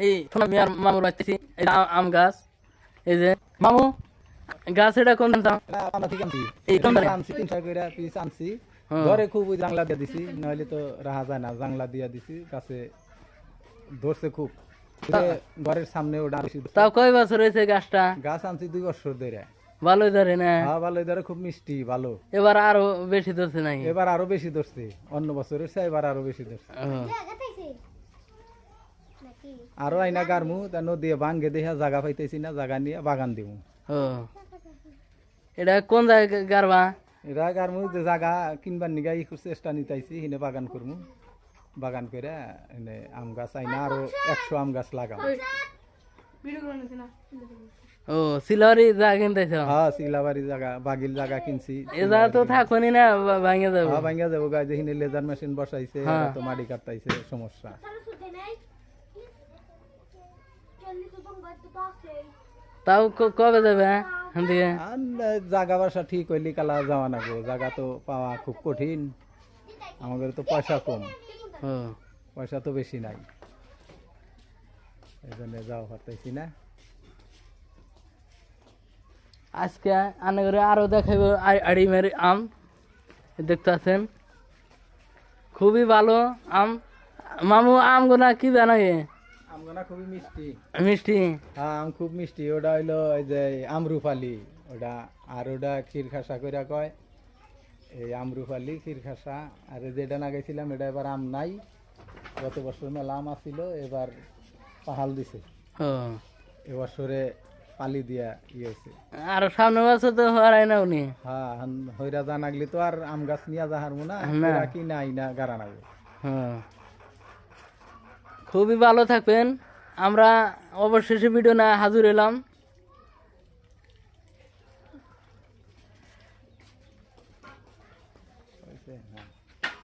এই শোনো আমি আর মামুর বাড়তেছি এই যে আম গাছ এই যে মামু গাছ এটা কোন দাম আমরা ঠিক আনছি এই কোন দাম আনছি 300 করে পিস আনছি ঘরে খুব ওই জাংলা দিয়ে দিছি নইলে তো রাহা যায় না জাংলা দিয়ে দিছি গাছে ধরছে খুব ঘরের সামনে ওটা বেশি তাও কয় বছর হয়েছে গাছটা গাছ আনছি 2 বছর ধরে ভালোই ধরে না হ্যাঁ ভালো ধরে খুব মিষ্টি ভালো এবার আরো বেশি ধরছে নাই এবার আরো বেশি ধরছে অন্য বছরের চেয়ে এবার আরো বেশি ধরছে আরো আইনা গারমু তা নদী ভাঙ্গে দেখা জায়গা পাইতেছি না জায়গা নিয়ে বাগান দিব ও এটা কোন জায়গায় গারবা এরা গারমু যে জায়গা কিনবার নিগা ই চেষ্টা নিতাইছি হিনে বাগান করমু বাগান করে এনে আম গাছ আইনা আরো 100 আম গাছ লাগাম ও সিলরি জায়গা কিনতেছ হ্যাঁ সিলাবাড়ি জায়গা বাগিল জায়গা কিনছি এ জায়গা তো থাকবনি না ভাঙে যাবো হ্যাঁ ভাঙ্গা যাবো গাছ হিনে লেজার মেশিন বসাইছে হ্যাঁ। তো মাটি কাটতাইছে সমস্যা তাও কবে যাবে দিয়ে আর জায়গা বাসা ঠিক হইলি কালা যাওয়া না গো জায়গা তো পাওয়া খুব কঠিন আমাদের তো পয়সা কম ও পয়সা তো বেশি নাই এই জন্য যাওয়া পারতেছি না আজকে আনে করে আরো দেখাবো আড়ি মেরি আম দেখতে আছেন খুবই ভালো আম মামু আম গোনা কি জানাগে আমগোনা খুবই মিষ্টি মিষ্টি হ্যাঁ আম খুব মিষ্টি ওটা হইলো ওই যে আমরুফালি ওটা আর ওটা ক্ষীর খাসা কইরা কয় এই আমরুফালি ক্ষীর খাসা আর যেটা না গেছিলাম এটা এবার আম নাই গত বছর মেলা আম আসছিল এবার পাহাল দিছে ও এবছরে পালি দিয়া ইয়ে হয়েছে আর সামনে বছর তো হারাই না উনি হ্যাঁ হইরা জানাগলি তো আর আম গাছ নিয়ে যাহার না না। এরা কি নাই না গাড়া নাগো হ্যাঁ খুবই ভালো থাকবেন আমরা অবশেষে ভিডিও না হাজির এলাম হয়েছে? হ্যাঁ